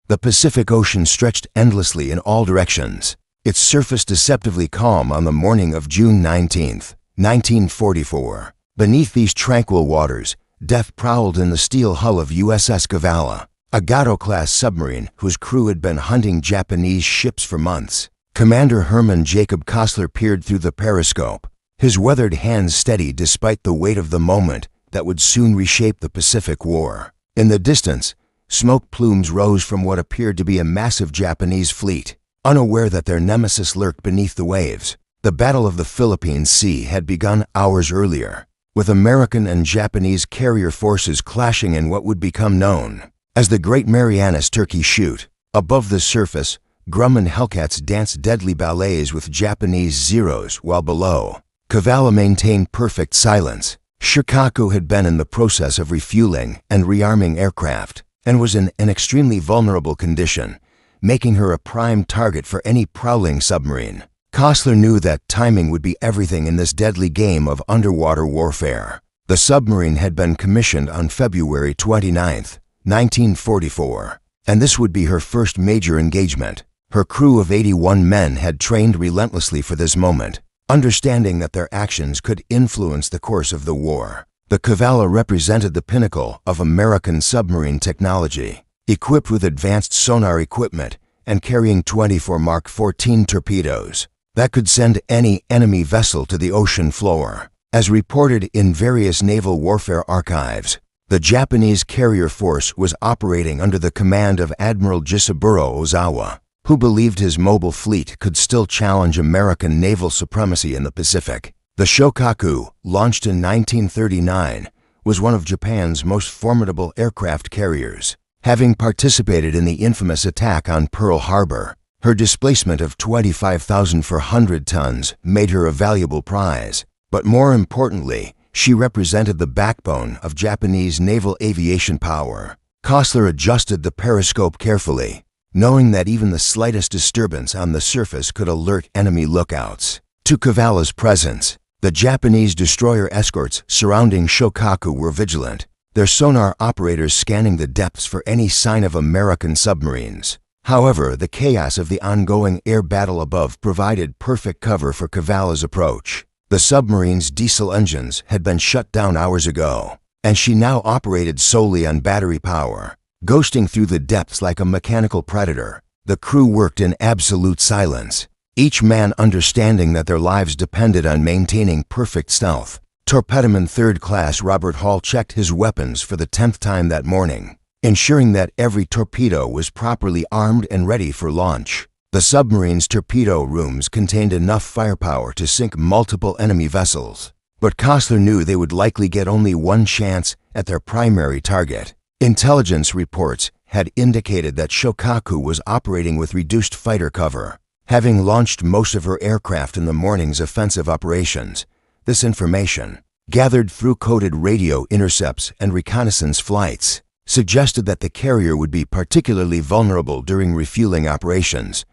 The Pacific Ocean stretched endlessly in all directions, its surface deceptively calm on the morning of June 19, 1944. Beneath these tranquil waters, death prowled in the steel hull of USS Kavala, a Gato-class submarine whose crew had been hunting Japanese ships for months. Commander Herman Jacob Kostler peered through the periscope, his weathered hands steady despite the weight of the moment that would soon reshape the Pacific War. In the distance, smoke plumes rose from what appeared to be a massive Japanese fleet. Unaware that their nemesis lurked beneath the waves, the Battle of the Philippine Sea had begun hours earlier, with American and Japanese carrier forces clashing in what would become known as the Great Marianas Turkey Shoot. Above the surface, Grumman Hellcats danced deadly ballets with Japanese Zeros, while below, Kavala maintained perfect silence. Shōkaku had been in the process of refueling and rearming aircraft, and was in an extremely vulnerable condition, making her a prime target for any prowling submarine. Kostler knew that timing would be everything in this deadly game of underwater warfare. The submarine had been commissioned on February 29, 1944, and this would be her first major engagement. Her crew of 81 men had trained relentlessly for this moment, understanding that their actions could influence the course of the war. The Kavala represented the pinnacle of American submarine technology, equipped with advanced sonar equipment and carrying 24 Mark 14 torpedoes that could send any enemy vessel to the ocean floor. As reported in various naval warfare archives, the Japanese carrier force was operating under the command of Admiral Jisaburo Ozawa, who believed his mobile fleet could still challenge American naval supremacy in the Pacific. The Shōkaku, launched in 1939, was one of Japan's most formidable aircraft carriers. Having participated in the infamous attack on Pearl Harbor, her displacement of 25,400 tons made her a valuable prize. But more importantly, she represented the backbone of Japanese naval aviation power. Kostler adjusted the periscope carefully, knowing that even the slightest disturbance on the surface could alert enemy lookouts to Kavala's presence. The Japanese destroyer escorts surrounding Shōkaku were vigilant, their sonar operators scanning the depths for any sign of American submarines. However, the chaos of the ongoing air battle above provided perfect cover for Kavala's approach. The submarine's diesel engines had been shut down hours ago, and she now operated solely on battery power. Ghosting through the depths like a mechanical predator, the crew worked in absolute silence, each man understanding that their lives depended on maintaining perfect stealth. Torpedoman 3rd Class Robert Hall checked his weapons for the 10th time that morning, ensuring that every torpedo was properly armed and ready for launch. The submarine's torpedo rooms contained enough firepower to sink multiple enemy vessels, but Kostler knew they would likely get only one chance at their primary target. Intelligence reports had indicated that Shōkaku was operating with reduced fighter cover, having launched most of her aircraft in the morning's offensive operations. This information, gathered through coded radio intercepts and reconnaissance flights, suggested that the carrier would be particularly vulnerable during refueling operations.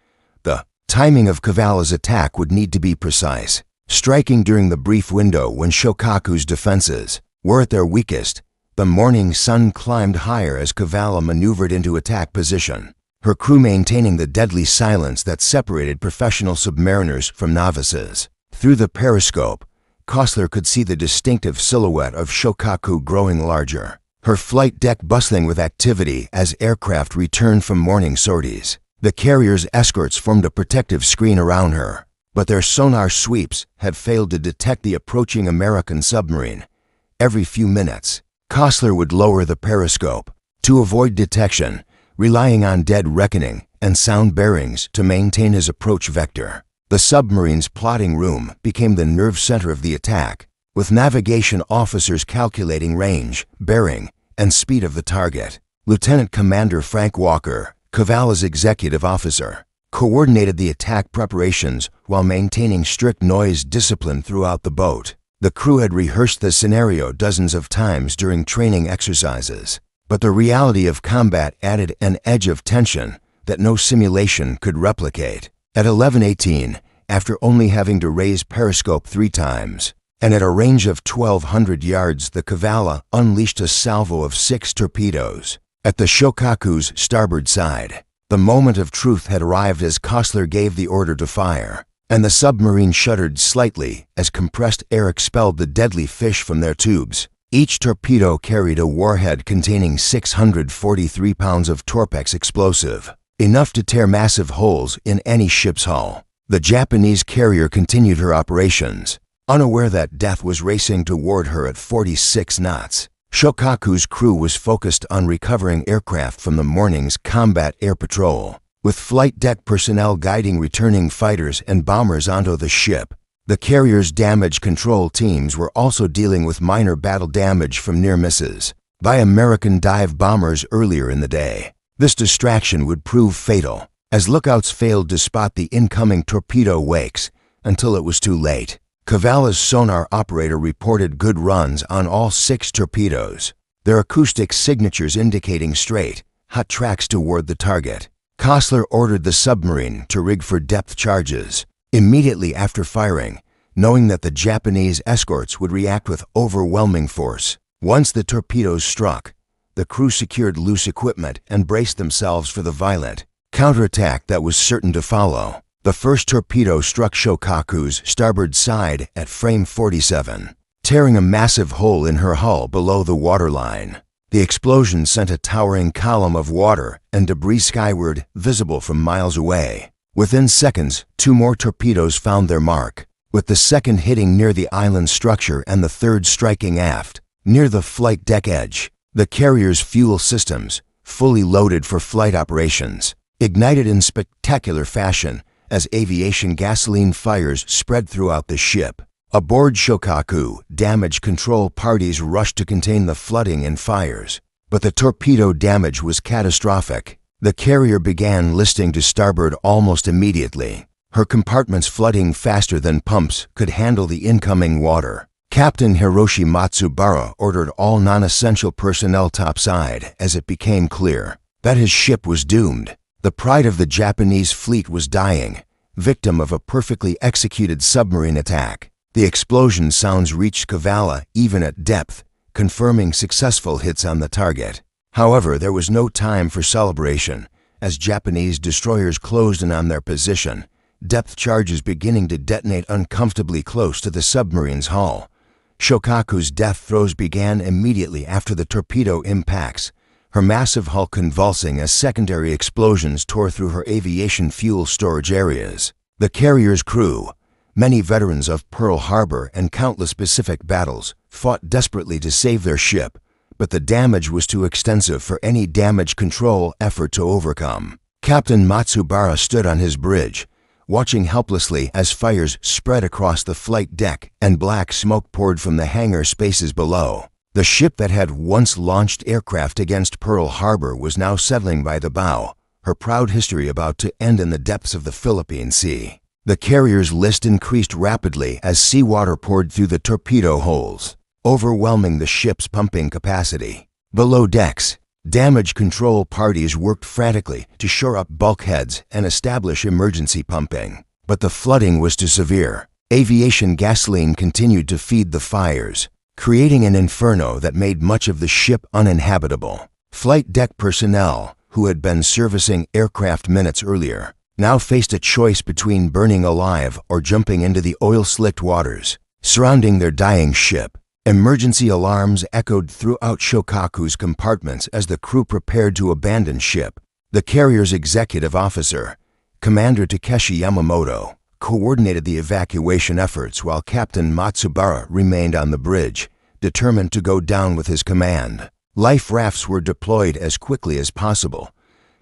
The timing of Kavala's attack would need to be precise, striking during the brief window when Shōkaku's defenses were at their weakest. The morning sun climbed higher as Kavala maneuvered into attack position, her crew maintaining the deadly silence that separated professional submariners from novices. Through the periscope, Kostler could see the distinctive silhouette of Shōkaku growing larger, her flight deck bustling with activity as aircraft returned from morning sorties. The carrier's escorts formed a protective screen around her, but their sonar sweeps had failed to detect the approaching American submarine. Every few minutes, Kostler would lower the periscope to avoid detection, relying on dead reckoning and sound bearings to maintain his approach vector. The submarine's plotting room became the nerve center of the attack, with navigation officers calculating range, bearing, and speed of the target. Lieutenant Commander Frank Walker, Kavala's executive officer, coordinated the attack preparations while maintaining strict noise discipline throughout the boat. The crew had rehearsed the scenario dozens of times during training exercises, but the reality of combat added an edge of tension that no simulation could replicate. At 11:18, after only having to raise periscope 3 times, and at a range of 1,200 yards, the Kavala unleashed a salvo of 6 torpedoes, At the Shōkaku's starboard side, the moment of truth had arrived as Kostler gave the order to fire, and the submarine shuddered slightly as compressed air expelled the deadly fish from their tubes. Each torpedo carried a warhead containing 643 pounds of Torpex explosive, enough to tear massive holes in any ship's hull. The Japanese carrier continued her operations, unaware that death was racing toward her at 46 knots. Shōkaku's crew was focused on recovering aircraft from the morning's combat air patrol, with flight deck personnel guiding returning fighters and bombers onto the ship. The carrier's damage control teams were also dealing with minor battle damage from near misses by American dive bombers earlier in the day. This distraction would prove fatal, as lookouts failed to spot the incoming torpedo wakes until it was too late. Cavala's sonar operator reported good runs on all 6 torpedoes, their acoustic signatures indicating straight, hot tracks toward the target. Kostler ordered the submarine to rig for depth charges immediately after firing, knowing that the Japanese escorts would react with overwhelming force. Once the torpedoes struck, the crew secured loose equipment and braced themselves for the violent counterattack that was certain to follow. The first torpedo struck Shōkaku's starboard side at frame 47, tearing a massive hole in her hull below the waterline. The explosion sent a towering column of water and debris skyward, visible from miles away. Within seconds, 2 more torpedoes found their mark, with the second hitting near the island structure and the third striking aft, near the flight deck edge. The carrier's fuel systems, fully loaded for flight operations, ignited in spectacular fashion as aviation gasoline fires spread throughout the ship. Aboard Shōkaku, damage control parties rushed to contain the flooding and fires, but the torpedo damage was catastrophic. The carrier began listing to starboard almost immediately, her compartments flooding faster than pumps could handle the incoming water. Captain Hiroshi Matsubara ordered all non-essential personnel topside as it became clear that his ship was doomed. The pride of the Japanese fleet was dying, victim of a perfectly executed submarine attack. The explosion sounds reached Kavala even at depth, confirming successful hits on the target. However, there was no time for celebration, as Japanese destroyers closed in on their position, depth charges beginning to detonate uncomfortably close to the submarine's hull. Shōkaku's death throes began immediately after the torpedo impacts, her massive hull convulsing as secondary explosions tore through her aviation fuel storage areas. The carrier's crew, many veterans of Pearl Harbor and countless Pacific battles, fought desperately to save their ship, but the damage was too extensive for any damage control effort to overcome. Captain Matsubara stood on his bridge, watching helplessly as fires spread across the flight deck and black smoke poured from the hangar spaces below. The ship that had once launched aircraft against Pearl Harbor was now settling by the bow, her proud history about to end in the depths of the Philippine Sea. The carrier's list increased rapidly as seawater poured through the torpedo holes, overwhelming the ship's pumping capacity. Below decks, damage control parties worked frantically to shore up bulkheads and establish emergency pumping. But the flooding was too severe. Aviation gasoline continued to feed the fires, creating an inferno that made much of the ship uninhabitable. Flight deck personnel, who had been servicing aircraft minutes earlier, now faced a choice between burning alive or jumping into the oil-slicked waters surrounding their dying ship. Emergency alarms echoed throughout Shōkaku's compartments as the crew prepared to abandon ship. The carrier's executive officer, Commander Takeshi Yamamoto, coordinated the evacuation efforts while Captain Matsubara remained on the bridge, determined to go down with his command. Life rafts were deployed as quickly as possible,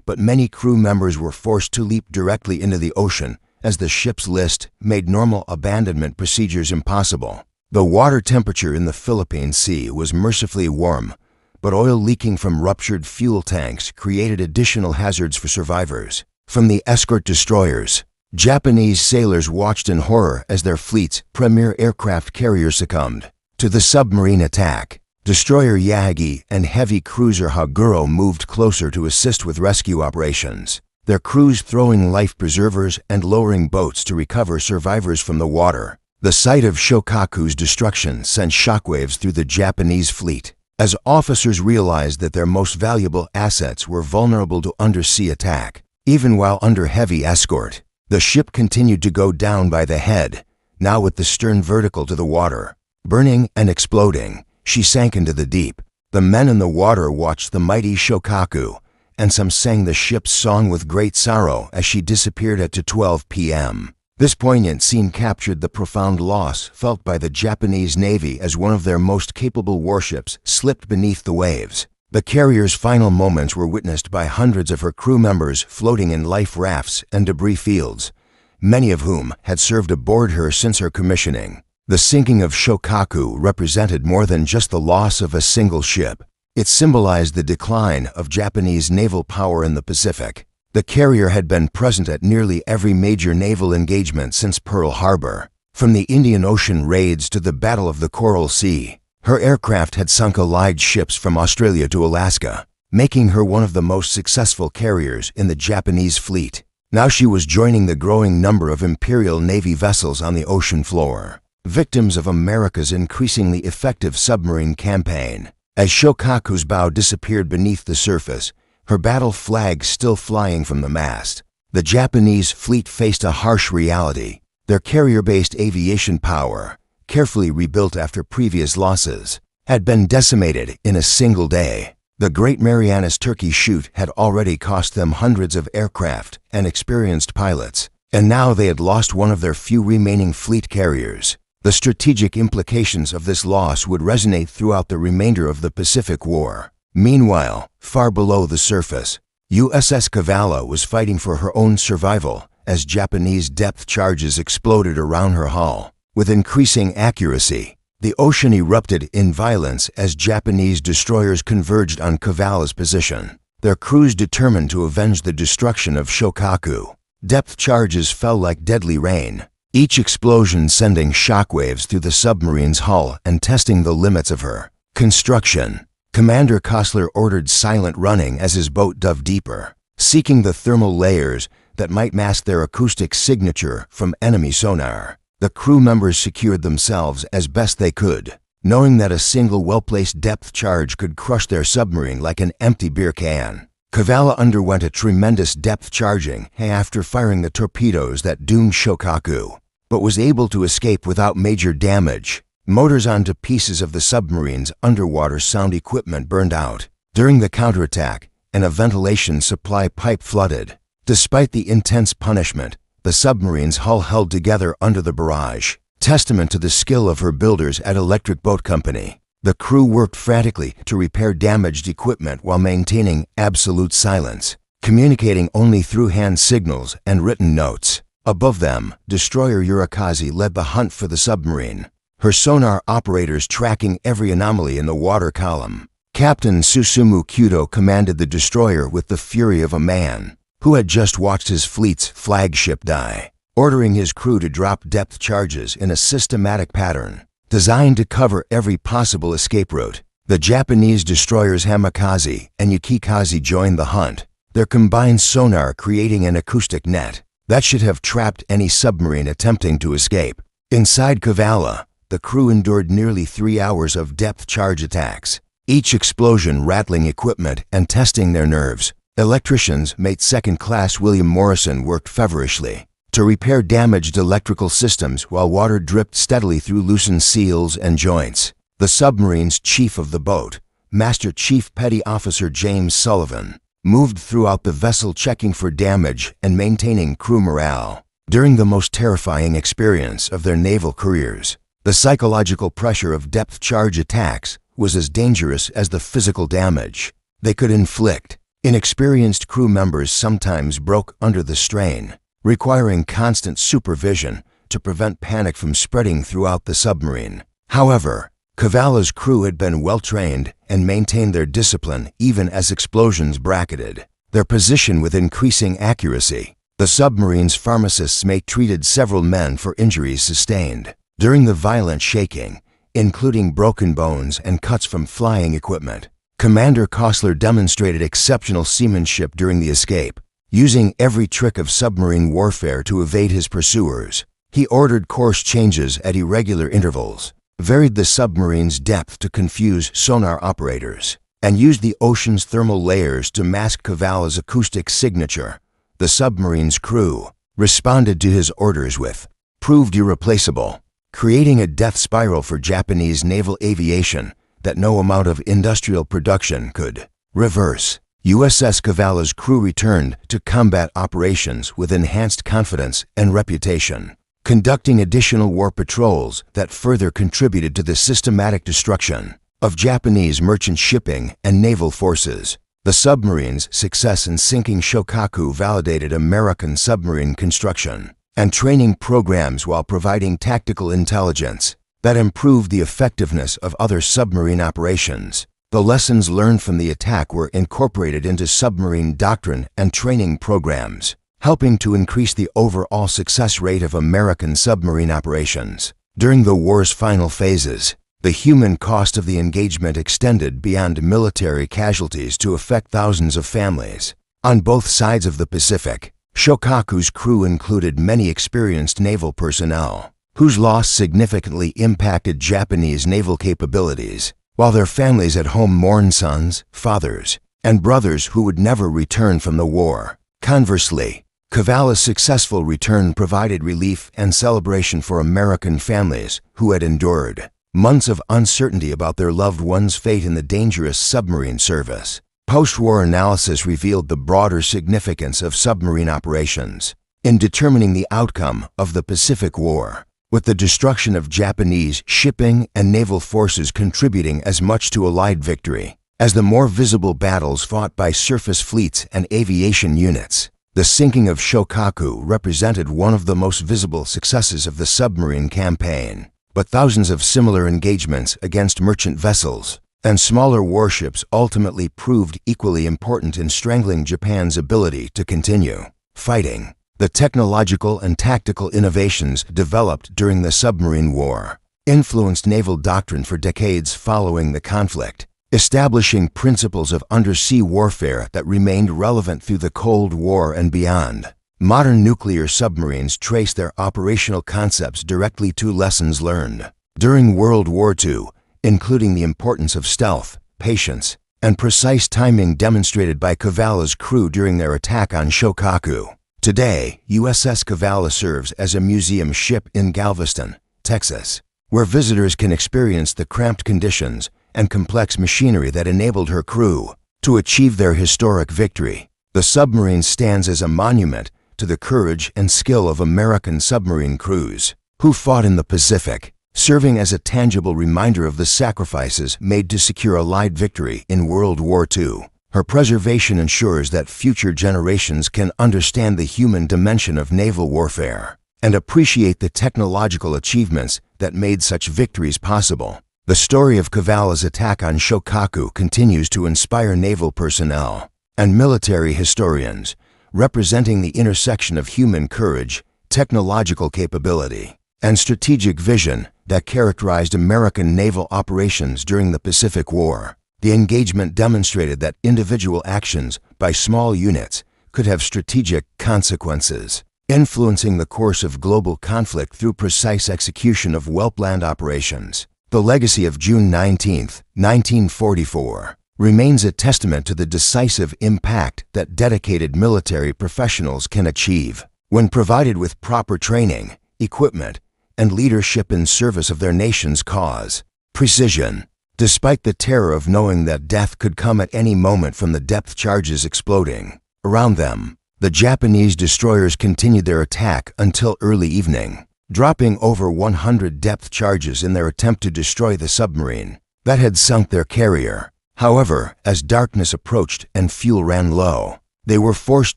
but many crew members were forced to leap directly into the ocean as the ship's list made normal abandonment procedures impossible. The water temperature in the Philippine Sea was mercifully warm, but oil leaking from ruptured fuel tanks created additional hazards for survivors. From the escort destroyers, Japanese sailors watched in horror as their fleet's premier aircraft carrier succumbed to the submarine attack. Destroyer Yagi and heavy cruiser Haguro moved closer to assist with rescue operations, their crews throwing life preservers and lowering boats to recover survivors from the water. The sight of Shōkaku's destruction sent shockwaves through the Japanese fleet. As officers realized that their most valuable assets were vulnerable to undersea attack, even while under heavy escort, the ship continued to go down by the head, now with the stern vertical to the water. Burning and exploding, she sank into the deep. The men in the water watched the mighty Shōkaku, and some sang the ship's song with great sorrow as she disappeared at 12 p.m. This poignant scene captured the profound loss felt by the Japanese Navy as one of their most capable warships slipped beneath the waves. The carrier's final moments were witnessed by hundreds of her crew members floating in life rafts and debris fields, many of whom had served aboard her since her commissioning. The sinking of Shōkaku represented more than just the loss of a single ship. It symbolized the decline of Japanese naval power in the Pacific. The carrier had been present at nearly every major naval engagement since Pearl Harbor. From the Indian Ocean raids to the Battle of the Coral Sea, her aircraft had sunk Allied ships from Australia to Alaska, making her one of the most successful carriers in the Japanese fleet. Now she was joining the growing number of Imperial Navy vessels on the ocean floor, victims of America's increasingly effective submarine campaign. As Shōkaku's bow disappeared beneath the surface, her battle flag still flying from the mast, the Japanese fleet faced a harsh reality. Their carrier-based aviation power, carefully rebuilt after previous losses, had been decimated in a single day. The Great Marianas Turkey Shoot had already cost them hundreds of aircraft and experienced pilots, and now they had lost one of their few remaining fleet carriers. The strategic implications of this loss would resonate throughout the remainder of the Pacific War. Meanwhile, far below the surface, USS Cavallo was fighting for her own survival as Japanese depth charges exploded around her hull. With increasing accuracy, the ocean erupted in violence as Japanese destroyers converged on Cavallo's position, their crews determined to avenge the destruction of Shōkaku. Depth charges fell like deadly rain, each explosion sending shockwaves through the submarine's hull and testing the limits of her construction. Commander Kostler ordered silent running as his boat dove deeper, seeking the thermal layers that might mask their acoustic signature from enemy sonar. The crew members secured themselves as best they could, knowing that a single well-placed depth charge could crush their submarine like an empty beer can. Cavallo underwent a tremendous depth charging after firing the torpedoes that doomed Shōkaku, but was able to escape without major damage. Motors onto pieces of the submarine's underwater sound equipment burned out. During the counterattack, and a ventilation supply pipe flooded. Despite the intense punishment, the submarine's hull held together under the barrage, testament to the skill of her builders at Electric Boat Company. The crew worked frantically to repair damaged equipment while maintaining absolute silence, communicating only through hand signals and written notes. Above them, destroyer Urikaze led the hunt for the submarine, her sonar operators tracking every anomaly in the water column. Captain Susumu Kudo commanded the destroyer with the fury of a man who had just watched his fleet's flagship die, ordering his crew to drop depth charges in a systematic pattern designed to cover every possible escape route. The Japanese destroyers Hamikaze and Yukikaze joined the hunt, their combined sonar creating an acoustic net that should have trapped any submarine attempting to escape. Inside Cavallo, the crew endured nearly 3 hours of depth charge attacks, each explosion rattling equipment and testing their nerves. Electricians, mate second-class William Morrison, worked feverishly to repair damaged electrical systems while water dripped steadily through loosened seals and joints. The submarine's chief of the boat, Master Chief Petty Officer James Sullivan, moved throughout the vessel checking for damage and maintaining crew morale. During the most terrifying experience of their naval careers, the psychological pressure of depth charge attacks was as dangerous as the physical damage they could inflict. Inexperienced crew members sometimes broke under the strain, requiring constant supervision to prevent panic from spreading throughout the submarine. However, Cavallo's crew had been well-trained and maintained their discipline even as explosions bracketed their position with increasing accuracy. The submarine's pharmacists treated several men for injuries sustained during the violent shaking, including broken bones and cuts from flying equipment. Commander Kostler demonstrated exceptional seamanship during the escape, using every trick of submarine warfare to evade his pursuers. He ordered course changes at irregular intervals, varied the submarine's depth to confuse sonar operators, and used the ocean's thermal layers to mask Cavala's acoustic signature. The submarine's crew responded to his orders with "proved irreplaceable," creating a death spiral for Japanese naval aviation that no amount of industrial production could reverse. USS Cavala's crew returned to combat operations with enhanced confidence and reputation, conducting additional war patrols that further contributed to the systematic destruction of Japanese merchant shipping and naval forces. The submarine's success in sinking Shōkaku validated American submarine construction and training programs while providing tactical intelligence that improved the effectiveness of other submarine operations. The lessons learned from the attack were incorporated into submarine doctrine and training programs, helping to increase the overall success rate of American submarine operations. During the war's final phases, the human cost of the engagement extended beyond military casualties to affect thousands of families. On both sides of the Pacific, Shōkaku's crew included many experienced naval personnel, whose loss significantly impacted Japanese naval capabilities, while their families at home mourned sons, fathers, and brothers who would never return from the war. Conversely, Cavala's successful return provided relief and celebration for American families who had endured months of uncertainty about their loved ones' fate in the dangerous submarine service. Post-war analysis revealed the broader significance of submarine operations in determining the outcome of the Pacific War, with the destruction of Japanese shipping and naval forces contributing as much to Allied victory as the more visible battles fought by surface fleets and aviation units. The sinking of Shōkaku represented one of the most visible successes of the submarine campaign, but thousands of similar engagements against merchant vessels and smaller warships ultimately proved equally important in strangling Japan's ability to continue fighting. The technological and tactical innovations developed during the submarine war influenced naval doctrine for decades following the conflict, establishing principles of undersea warfare that remained relevant through the Cold War and beyond. Modern nuclear submarines trace their operational concepts directly to lessons learned during World War II, including the importance of stealth, patience, and precise timing demonstrated by Cavala's crew during their attack on Shōkaku. Today, USS Cavala serves as a museum ship in Galveston, Texas, where visitors can experience the cramped conditions and complex machinery that enabled her crew to achieve their historic victory. The submarine stands as a monument to the courage and skill of American submarine crews who fought in the Pacific, serving as a tangible reminder of the sacrifices made to secure Allied victory in World War II. Her preservation ensures that future generations can understand the human dimension of naval warfare and appreciate the technological achievements that made such victories possible. The story of Cavala's attack on Shōkaku continues to inspire naval personnel and military historians, representing the intersection of human courage, technological capability, and strategic vision that characterized American naval operations during the Pacific War. The engagement demonstrated that individual actions by small units could have strategic consequences, influencing the course of global conflict through precise execution of well-planned operations. The legacy of June 19, 1944, remains a testament to the decisive impact that dedicated military professionals can achieve when provided with proper training, equipment, and leadership in service of their nation's cause. Precision. Despite the terror of knowing that death could come at any moment from the depth charges exploding around them, the Japanese destroyers continued their attack until early evening, dropping over 100 depth charges in their attempt to destroy the submarine that had sunk their carrier. However, as darkness approached and fuel ran low, they were forced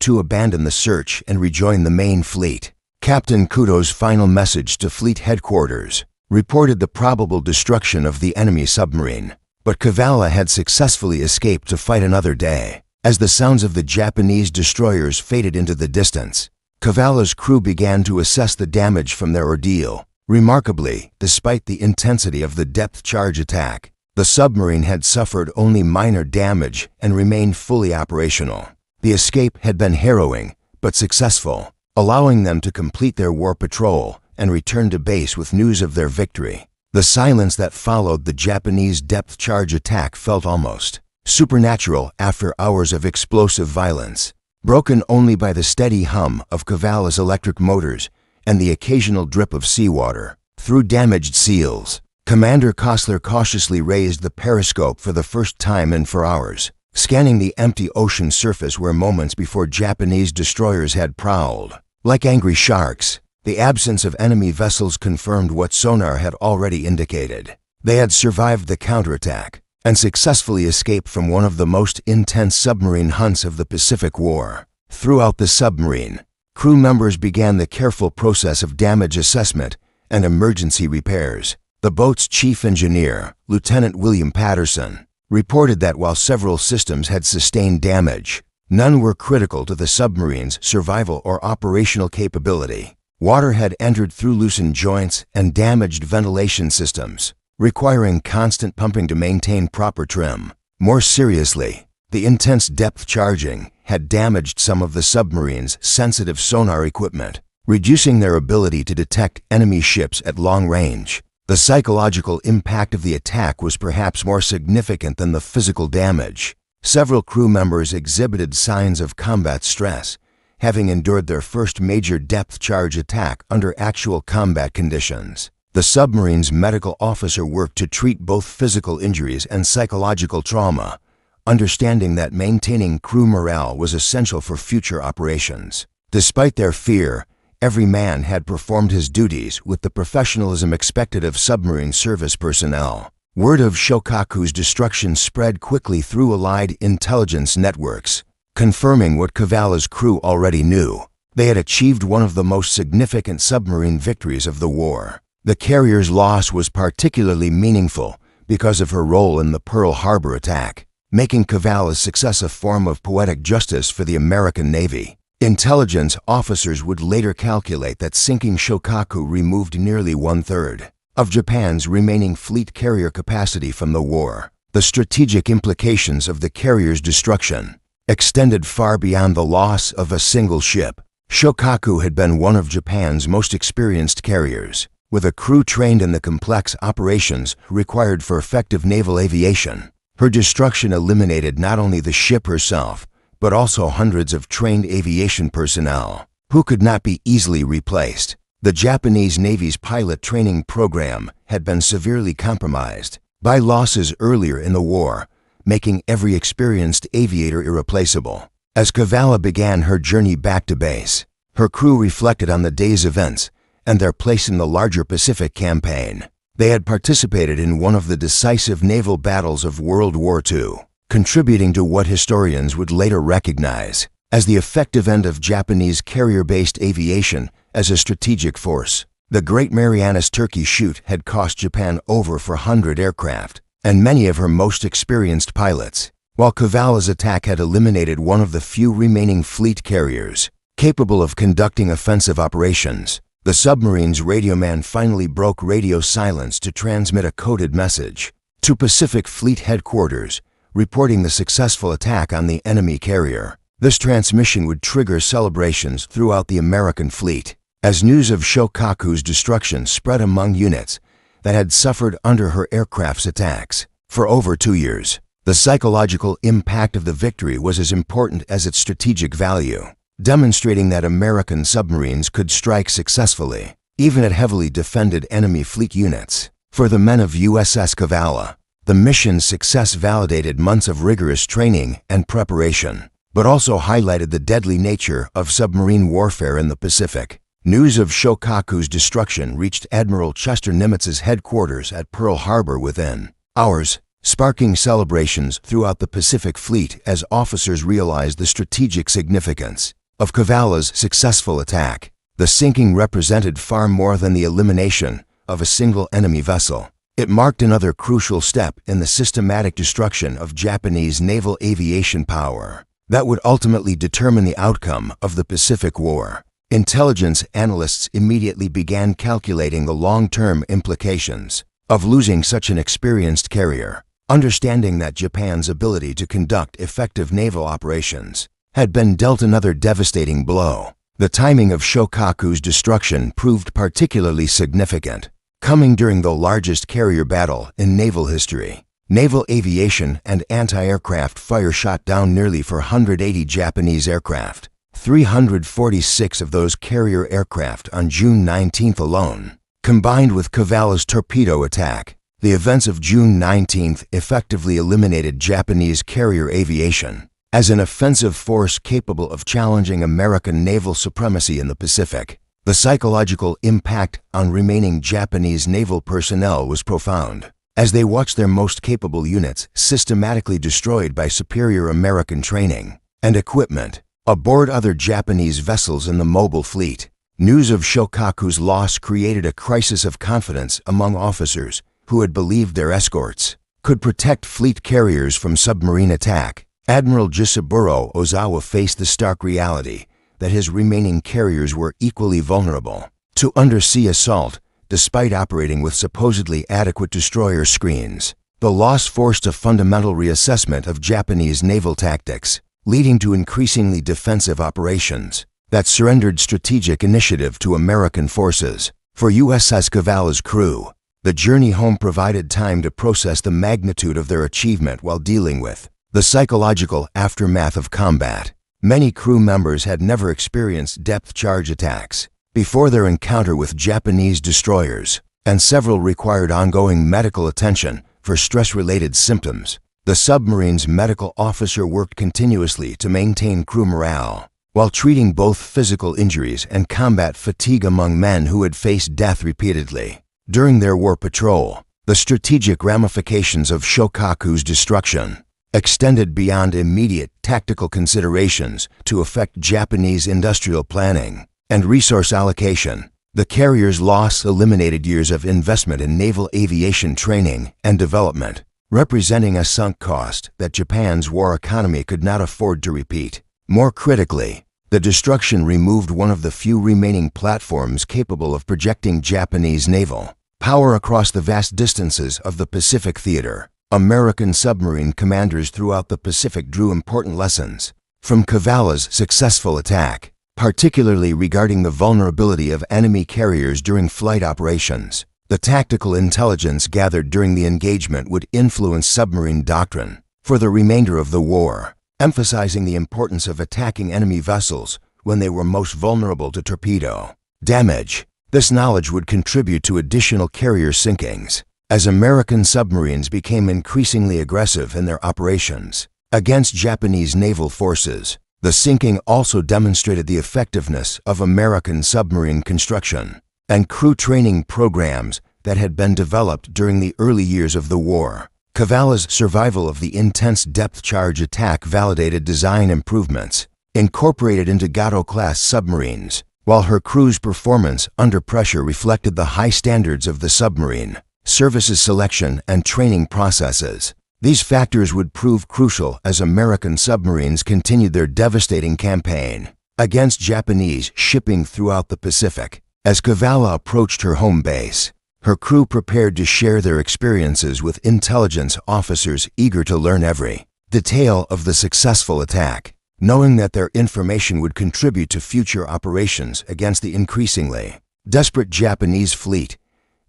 to abandon the search and rejoin the main fleet. Captain Kudo's final message to fleet headquarters reported the probable destruction of the enemy submarine, but Cavala had successfully escaped to fight another day. As the sounds of the Japanese destroyers faded into the distance, Cavala's crew began to assess the damage from their ordeal. Remarkably, despite the intensity of the depth charge attack, the submarine had suffered only minor damage and remained fully operational. The escape had been harrowing, but successful, allowing them to complete their war patrol and return to base with news of their victory. The silence that followed the Japanese depth charge attack felt almost supernatural after hours of explosive violence, broken only by the steady hum of Cavala's electric motors and the occasional drip of seawater through damaged seals. Commander Kostler cautiously raised the periscope for the first time in 4 hours, scanning the empty ocean surface where moments before Japanese destroyers had prowled. Like angry sharks, the absence of enemy vessels confirmed what sonar had already indicated. They had survived the counterattack and successfully escaped from one of the most intense submarine hunts of the Pacific War. Throughout the submarine, crew members began the careful process of damage assessment and emergency repairs. The boat's chief engineer, Lieutenant William Patterson, reported that while several systems had sustained damage, none were critical to the submarine's survival or operational capability. Water had entered through loosened joints and damaged ventilation systems, requiring constant pumping to maintain proper trim. More seriously, the intense depth charging had damaged some of the submarine's sensitive sonar equipment, reducing their ability to detect enemy ships at long range. The psychological impact of the attack was perhaps more significant than the physical damage. Several crew members exhibited signs of combat stress, having endured their first major depth charge attack under actual combat conditions. The submarine's medical officer worked to treat both physical injuries and psychological trauma, understanding that maintaining crew morale was essential for future operations. Despite their fear, every man had performed his duties with the professionalism expected of submarine service personnel. Word of Shōkaku's destruction spread quickly through allied intelligence networks, confirming what Cavala's crew already knew. They had achieved one of the most significant submarine victories of the war. The carrier's loss was particularly meaningful because of her role in the Pearl Harbor attack, making Cavala's success a form of poetic justice for the American Navy. Intelligence officers would later calculate that sinking Shōkaku removed nearly 1/3 of Japan's remaining fleet carrier capacity from the war. The strategic implications of the carrier's destruction extended far beyond the loss of a single ship. Shōkaku had been one of Japan's most experienced carriers, with a crew trained in the complex operations required for effective naval aviation. Her destruction eliminated not only the ship herself, but also hundreds of trained aviation personnel, who could not be easily replaced. The Japanese Navy's pilot training program had been severely compromised by losses earlier in the war, making every experienced aviator irreplaceable. As Cavala began her journey back to base, her crew reflected on the day's events and their place in the larger Pacific campaign. They had participated in one of the decisive naval battles of World War II, contributing to what historians would later recognize as the effective end of Japanese carrier-based aviation as a strategic force. The Great Marianas Turkey Shoot had cost Japan over 400 aircraft and many of her most experienced pilots, while Cavala's attack had eliminated one of the few remaining fleet carriers capable of conducting offensive operations. The submarine's radioman finally broke radio silence to transmit a coded message to Pacific Fleet Headquarters, reporting the successful attack on the enemy carrier. This transmission would trigger celebrations throughout the American fleet, as news of Shōkaku's destruction spread among units that had suffered under her aircraft's attacks. For over 2 years, the psychological impact of the victory was as important as its strategic value, demonstrating that American submarines could strike successfully, even at heavily defended enemy fleet units. For the men of USS Cavala, the mission's success validated months of rigorous training and preparation, but also highlighted the deadly nature of submarine warfare in the Pacific. News of Shōkaku's destruction reached Admiral Chester Nimitz's headquarters at Pearl Harbor within hours, sparking celebrations throughout the Pacific Fleet as officers realized the strategic significance of Cavala's successful attack. The sinking represented far more than the elimination of a single enemy vessel. It marked another crucial step in the systematic destruction of Japanese naval aviation power that would ultimately determine the outcome of the Pacific War. Intelligence analysts immediately began calculating the long-term implications of losing such an experienced carrier, understanding that Japan's ability to conduct effective naval operations had been dealt another devastating blow. The timing of Shōkaku's destruction proved particularly significant. coming during the largest carrier battle in naval history. Naval aviation and anti-aircraft fire shot down nearly 480 Japanese aircraft, 346 of those carrier aircraft on June 19th alone. Combined with Cavallo's torpedo attack, the events of June 19th effectively eliminated Japanese carrier aviation as an offensive force capable of challenging American naval supremacy in the Pacific. The psychological impact on remaining Japanese naval personnel was profound, as they watched their most capable units systematically destroyed by superior American training and equipment aboard other Japanese vessels in the mobile fleet. News of Shōkaku's loss created a crisis of confidence among officers who had believed their escorts could protect fleet carriers from submarine attack. Admiral Jisaburo Ozawa faced the stark reality that his remaining carriers were equally vulnerable to undersea assault despite operating with supposedly adequate destroyer screens. The loss forced a fundamental reassessment of Japanese naval tactics, leading to increasingly defensive operations that surrendered strategic initiative to American forces. For USS Cavallo's crew, the journey home provided time to process the magnitude of their achievement while dealing with the psychological aftermath of combat. Many crew members had never experienced depth charge attacks before their encounter with Japanese destroyers, and several required ongoing medical attention for stress-related symptoms. The submarine's medical officer worked continuously to maintain crew morale, while treating both physical injuries and combat fatigue among men who had faced death repeatedly during their war patrol. The strategic ramifications of Shōkaku's destruction extended beyond immediate tactical considerations to affect Japanese industrial planning and resource allocation. The carrier's loss eliminated years of investment in naval aviation training and development, representing a sunk cost that Japan's war economy could not afford to repeat. More critically, the destruction removed one of the few remaining platforms capable of projecting Japanese naval power across the vast distances of the Pacific theater. American submarine commanders throughout the Pacific drew important lessons from Cavallo's successful attack, particularly regarding the vulnerability of enemy carriers during flight operations. The tactical intelligence gathered during the engagement would influence submarine doctrine for the remainder of the war, emphasizing the importance of attacking enemy vessels when they were most vulnerable to torpedo damage. This knowledge would contribute to additional carrier sinkings as American submarines became increasingly aggressive in their operations against Japanese naval forces. The sinking also demonstrated the effectiveness of American submarine construction and crew training programs that had been developed during the early years of the war. Cavallo's survival of the intense depth charge attack validated design improvements incorporated into Gato-class submarines, while her crew's performance under pressure reflected the high standards of the submarine services selection and training processes. These factors would prove crucial as American submarines continued their devastating campaign against Japanese shipping throughout the Pacific. As Cavallo approached her home base, her crew prepared to share their experiences with intelligence officers eager to learn every detail of the successful attack, knowing that their information would contribute to future operations against the increasingly desperate Japanese fleet.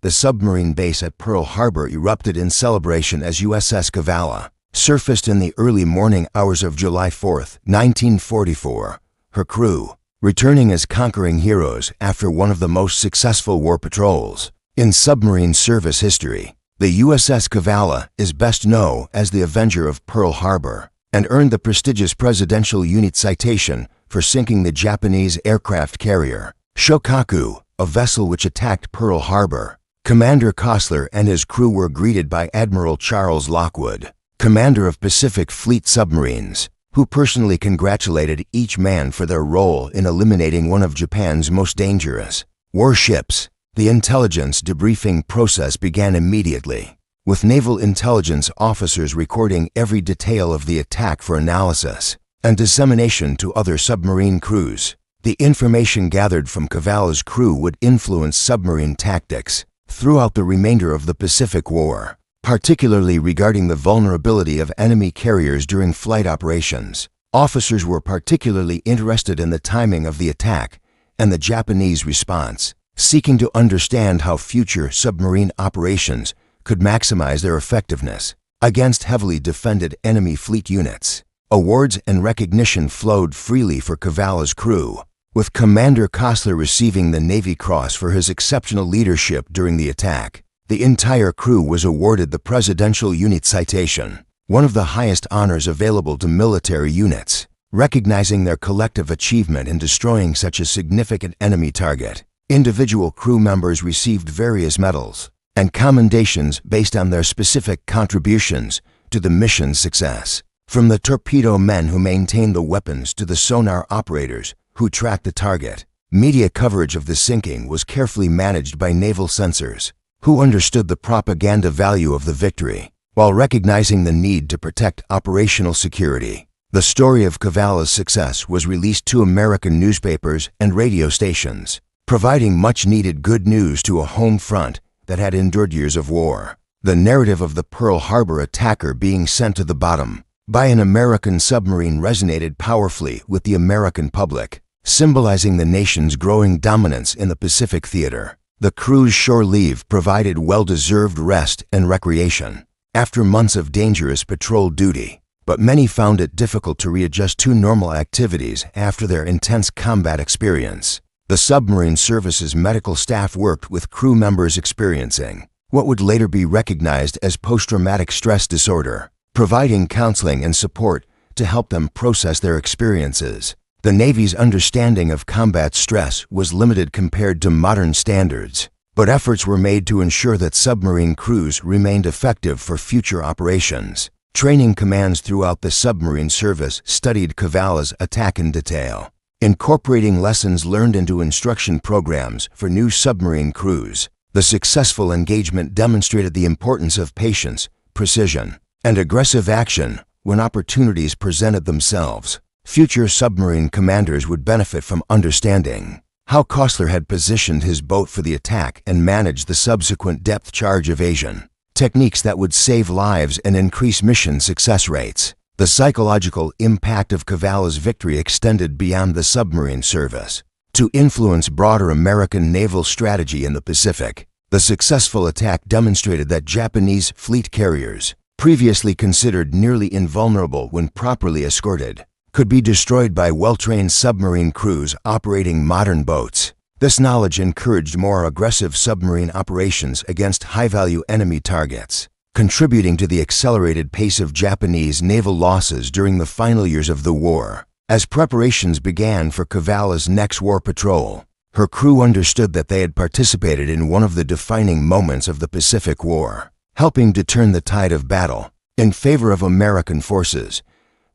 The submarine base at Pearl Harbor erupted in celebration as USS Cavallo surfaced in the early morning hours of July 4, 1944, her crew returning as conquering heroes after one of the most successful war patrols in submarine service history. The USS Cavallo is best known as the Avenger of Pearl Harbor and earned the prestigious Presidential Unit Citation for sinking the Japanese aircraft carrier Shōkaku, a vessel which attacked Pearl Harbor. Commander Kostler and his crew were greeted by Admiral Charles Lockwood, commander of Pacific Fleet submarines, who personally congratulated each man for their role in eliminating one of Japan's most dangerous warships. The intelligence debriefing process began immediately, with naval intelligence officers recording every detail of the attack for analysis and dissemination to other submarine crews. The information gathered from Cavallo's crew would influence submarine tactics throughout the remainder of the Pacific War, particularly regarding the vulnerability of enemy carriers during flight operations. Officers were particularly interested in the timing of the attack and the Japanese response. seeking to understand how future submarine operations could maximize their effectiveness against heavily defended enemy fleet units. Awards and recognition flowed freely for Cavala's crew, with Commander Kostler receiving the Navy Cross for his exceptional leadership during the attack. The entire crew was awarded the Presidential Unit Citation, one of the highest honors available to military units, recognizing their collective achievement in destroying such a significant enemy target. Individual crew members received various medals and commendations based on their specific contributions to the mission's success. From the torpedo men who maintained the weapons to the sonar operators who tracked the target, media coverage of the sinking was carefully managed by naval censors, who understood the propaganda value of the victory, while recognizing the need to protect operational security. The story of Cavala's success was released to American newspapers and radio stations, providing much-needed good news to a home front that had endured years of war. The narrative of the Pearl Harbor attacker being sent to the bottom by an American submarine resonated powerfully with the American public, symbolizing the nation's growing dominance in the Pacific theater. The crew's shore leave provided well-deserved rest and recreation after months of dangerous patrol duty, but many found it difficult to readjust to normal activities after their intense combat experience. The submarine service's medical staff worked with crew members experiencing what would later be recognized as post-traumatic stress disorder, providing counseling and support to help them process their experiences. The Navy's understanding of combat stress was limited compared to modern standards, but efforts were made to ensure that submarine crews remained effective for future operations. Training commands throughout the submarine service studied Cavala's attack in detail, incorporating lessons learned into instruction programs for new submarine crews. The successful engagement demonstrated the importance of patience, precision, and aggressive action when opportunities presented themselves. Future submarine commanders would benefit from understanding how Kostler had positioned his boat for the attack and managed the subsequent depth charge evasion, techniques that would save lives and increase mission success rates. The psychological impact of Cavala's victory extended beyond the submarine service to influence broader American naval strategy in the Pacific. The successful attack demonstrated that Japanese fleet carriers, previously considered nearly invulnerable when properly escorted, could be destroyed by well-trained submarine crews operating modern boats. This knowledge encouraged more aggressive submarine operations against high-value enemy targets, contributing to the accelerated pace of Japanese naval losses during the final years of the war. As preparations began for Cavala's next war patrol, her crew understood that they had participated in one of the defining moments of the Pacific War, helping to turn the tide of battle in favor of American forces.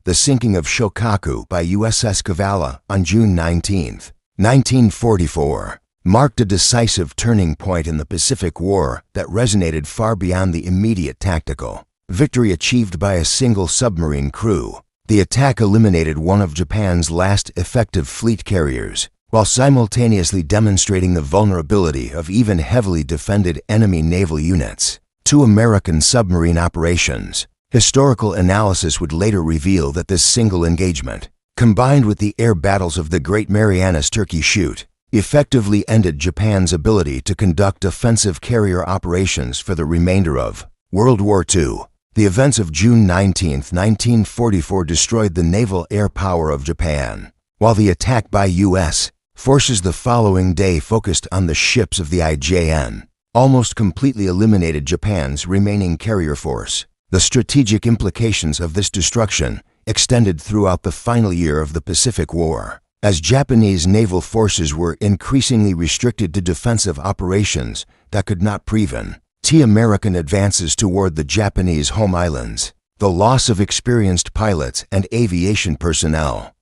The sinking of Shōkaku by USS Cavala on June 19, 1944, marked a decisive turning point in the Pacific War that resonated far beyond the immediate tactical victory achieved by a single submarine crew. The attack eliminated one of Japan's last effective fleet carriers, while simultaneously demonstrating the vulnerability of even heavily defended enemy naval units to American submarine operations. Historical analysis would later reveal that this single engagement, combined with the air battles of the Great Marianas Turkey Shoot, effectively ended Japan's ability to conduct offensive carrier operations for the remainder of World War II. The events of June 19, 1944 destroyed the naval air power of Japan, while the attack by U.S. forces the following day focused on the ships of the IJN, almost completely eliminated Japan's remaining carrier force. The strategic implications of this destruction extended throughout the final year of the Pacific War, as Japanese naval forces were increasingly restricted to defensive operations that could not prevent American advances toward the Japanese home islands. The loss of experienced pilots and aviation personnel